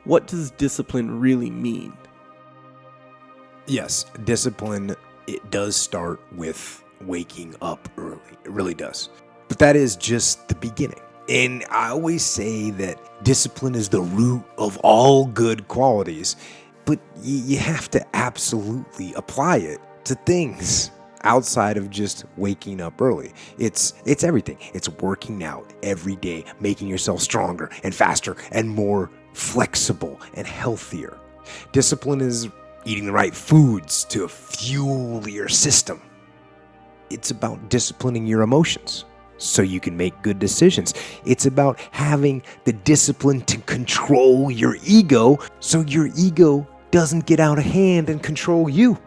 what does discipline really mean? Yes, discipline, it does start with waking up early. It really does. But that is just the beginning. And I always say that discipline is the root of all good qualities, but you have to absolutely apply it to things outside of just waking up early. It's everything. It's working out every day, making yourself stronger and faster and more flexible and healthier. Discipline is eating the right foods to fuel your system. It's about disciplining your emotions so you can make good decisions. It's about having the discipline to control your ego so your ego doesn't get out of hand and control you.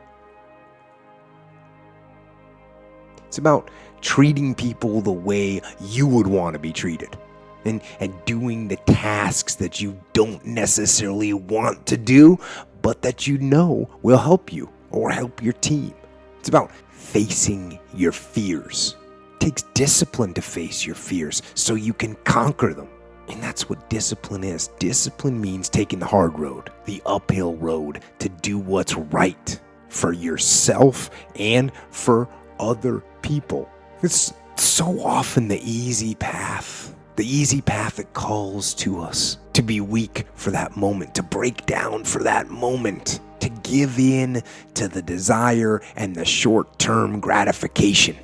It's about treating people the way you would want to be treated and doing the tasks that you don't necessarily want to do, but that you know will help you or help your team. It's about facing your fears. It takes discipline to face your fears so you can conquer them. And that's what discipline is. Discipline means taking the hard road, the uphill road, to do what's right for yourself and for other people. It's so often the easy path that calls to us to be weak for that moment, to break down for that moment, to give in to the desire and the short-term gratification.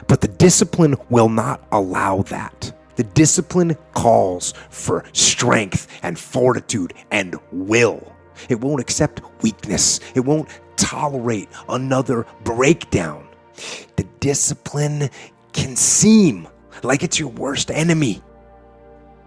But the discipline will not allow that. The discipline calls for strength and fortitude and will. It won't accept weakness. It won't tolerate another breakdown. The discipline can seem like it's your worst enemy.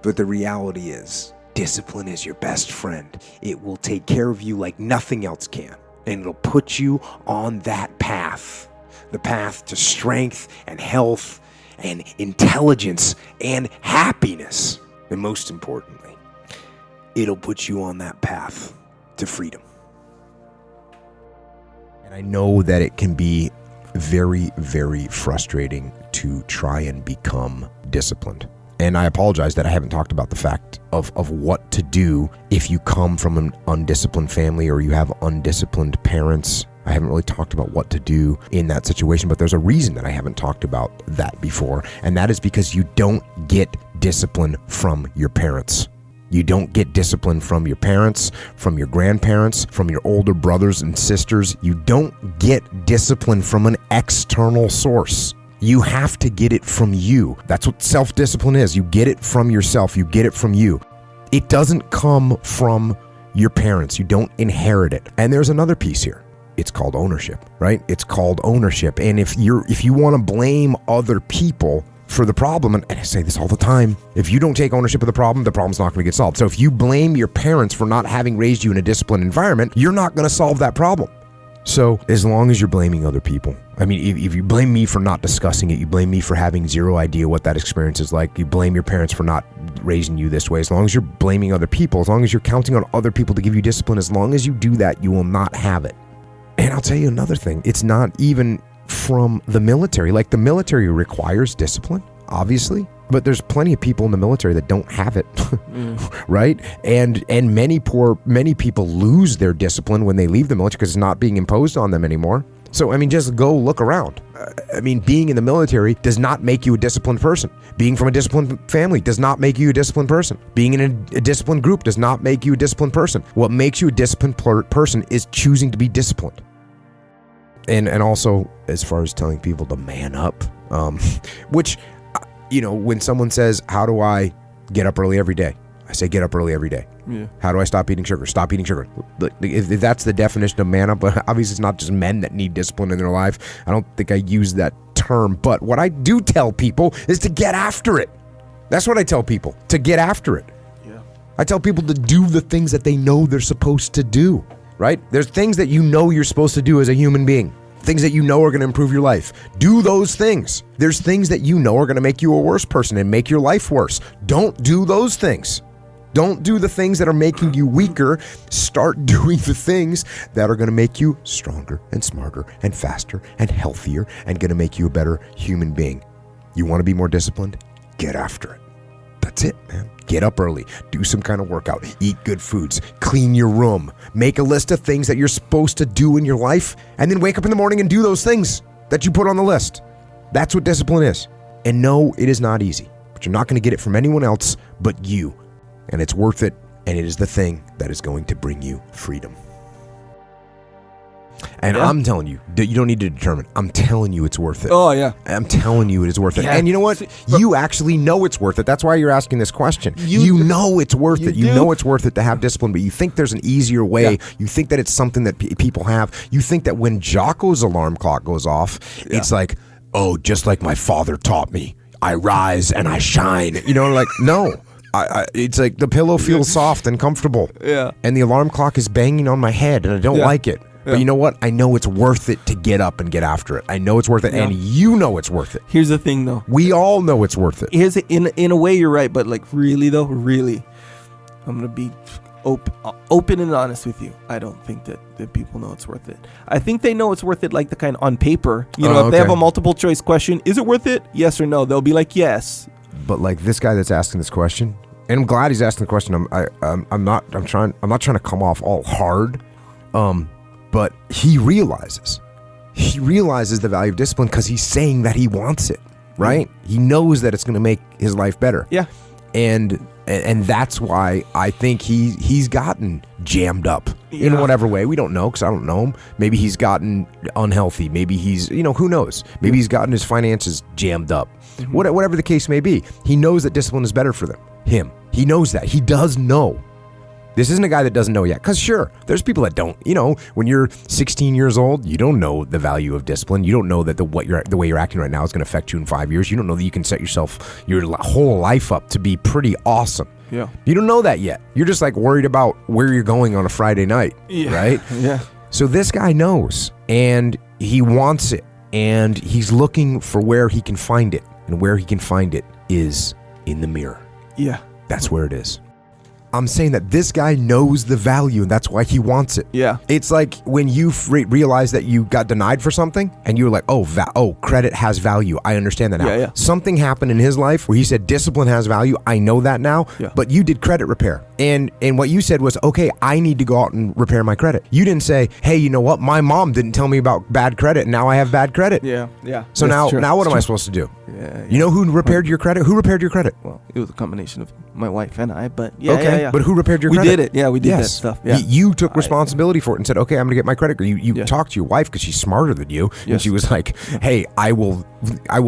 But the reality is, discipline is your best friend. It will take care of you like nothing else can. And it'll put you on that path. The path to strength and health and intelligence and happiness. And most importantly, it'll put you on that path to freedom. And I know that it can be very, very frustrating to try and become disciplined. And I apologize that I haven't talked about the fact of what to do if you come from an undisciplined family or you have undisciplined parents. I haven't really talked about what to do in that situation, but there's a reason that I haven't talked about that before, and that is because you don't get discipline from your parents. You don't get discipline from your parents, from your grandparents, from your older brothers and sisters. You don't get discipline from an external source. You have to get it from you. That's what self-discipline is. You get it from yourself. You get it from you. It doesn't come from your parents. You don't inherit it. And there's another piece here. It's called ownership, right? It's called ownership. And if you want to blame other people for the problem, and I say this all the time, if you don't take ownership of the problem's not going to get solved. So if you blame your parents for not having raised you in a disciplined environment, you're not going to solve that problem. So as long as you're blaming other people, I mean, if you blame me for not discussing it, you blame me for having zero idea what that experience is like, you blame your parents for not raising you this way, as long as you're blaming other people, as long as you're counting on other people to give you discipline, as long as you do that, you will not have it. And I'll tell you another thing, it's not even from the military. Like, the military requires discipline, obviously, but there's plenty of people in the military that don't have it, right? And many people lose their discipline when they leave the military because it's not being imposed on them anymore. So, I mean, just go look around. I mean, being in the military does not make you a disciplined person. Being from a disciplined family does not make you a disciplined person. Being in a disciplined group does not make you a disciplined person. What makes you a disciplined person is choosing to be disciplined. And also, as far as telling people to man up, which, you know, when someone says, how do I get up early every day? I say, get up early every day. Yeah. How do I stop eating sugar? Stop eating sugar. If that's the definition of man up, obviously it's not just men that need discipline in their life. I don't think I use that term, but what I do tell people is to get after it. That's what I tell people, to get after it. Yeah. I tell people to do the things that they know they're supposed to do, right? There's things that you know you're supposed to do as a human being. Things that you know are going to improve your life. Do those things. There's things that you know are going to make you a worse person and make your life worse. Don't do those things. Don't do the things that are making you weaker. Start doing the things that are going to make you stronger and smarter and faster and healthier and going to make you a better human being. You want to be more disciplined? Get after it. That's it, man. Get up early, do some kind of workout, eat good foods, clean your room, make a list of things that you're supposed to do in your life, and then wake up in the morning and do those things that you put on the list. That's what discipline is. And no, it is not easy, but you're not going to get it from anyone else but you. And it's worth it, and it is the thing that is going to bring you freedom. And I'm telling you, you don't need to determine. I'm telling you it's worth it. Oh, yeah. I'm telling you it is worth it. Yeah. And you know what? You actually know it's worth it. That's why you're asking this question. You know it's worth it. You know it's worth it to have discipline, but you think there's an easier way. Yeah. You think that it's something that people have. You think that when Jocko's alarm clock goes off, it's like, oh, just like my father taught me, I rise and I shine. You know, like, no. It's like the pillow feels soft and comfortable. Yeah. And the alarm clock is banging on my head and I don't like it. Yeah. But you know what? I know it's worth it to get up and get after it. I know it's worth it, and you know it's worth it. Here's the thing, though. We all know it's worth it. In a way, you're right, but like really, though, really, I'm gonna be open and honest with you. I don't think that people know it's worth it. I think they know it's worth it, like the kind on paper. You know, if they have a multiple choice question, is it worth it? Yes or no? They'll be like, yes. But like this guy that's asking this question, and I'm glad he's asking the question. I'm not trying to come off all hard. But he realizes the value of discipline because he's saying that he wants it, right? He knows that it's going to make his life better. Yeah. And that's why I think he's gotten jammed up in whatever way. We don't know because I don't know him. Maybe he's gotten unhealthy. Maybe he's, who knows? Maybe he's gotten his finances jammed up. Mm-hmm. Whatever the case may be, he knows that discipline is better for him. He knows that. He does know. This isn't a guy that doesn't know yet. Because sure, there's people that don't. When you're 16 years old, you don't know the value of discipline. You don't know that the way you're acting right now is going to affect you in 5 years. You don't know that you can set your whole life up to be pretty awesome. Yeah. You don't know that yet. You're just like worried about where you're going on a Friday night, right? Yeah. So this guy knows, and he wants it, and he's looking for where he can find it. And where he can find it is in the mirror. Yeah. That's where it is. I'm saying that this guy knows the value, and that's why he wants it. Yeah. It's like when you realize that you got denied for something, and you're like, oh, credit has value. I understand that now. Yeah. Something happened in his life where he said, discipline has value. I know that now. Yeah. But you did credit repair. And what you said was, okay, I need to go out and repair my credit. You didn't say, hey, you know what? My mom didn't tell me about bad credit, and now I have bad credit. Yeah. Yeah. So now what am I supposed to do? Yeah. You know who repaired your credit? Who repaired your credit? Well, it was a combination of my wife and I, but okay. But who repaired your credit? We did it. Yeah, we did that stuff. Yeah. You took responsibility for it and said, okay, I'm going to get my credit. You talked to your wife because she's smarter than you. Yes. And she was like, hey, I will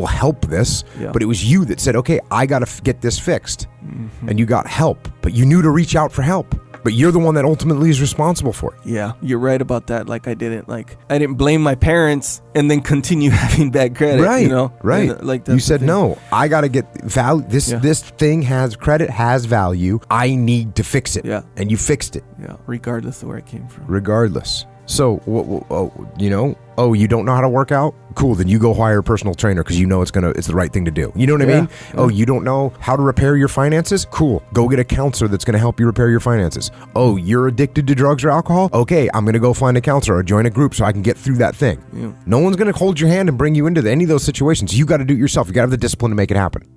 help this. Yeah. But it was you that said, okay, I got to get this fixed. Mm-hmm. And you got help, but you knew to reach out for help. But you're the one that ultimately is responsible for it. Yeah, you're right about that. Like I didn't blame my parents and then continue having bad credit. Right, right. And, you said no. I got to get value. This thing credit has value. I need to fix it. Yeah, and you fixed it. Yeah, regardless of where it came from. Regardless. So, you don't know how to work out? Cool, then you go hire a personal trainer because you know it's the right thing to do. You know what I mean? Yeah. Oh, you don't know how to repair your finances? Cool, go get a counselor that's going to help you repair your finances. Oh, you're addicted to drugs or alcohol? Okay, I'm going to go find a counselor or join a group so I can get through that thing. Yeah. No one's going to hold your hand and bring you into any of those situations. You got to do it yourself. You got to have the discipline to make it happen.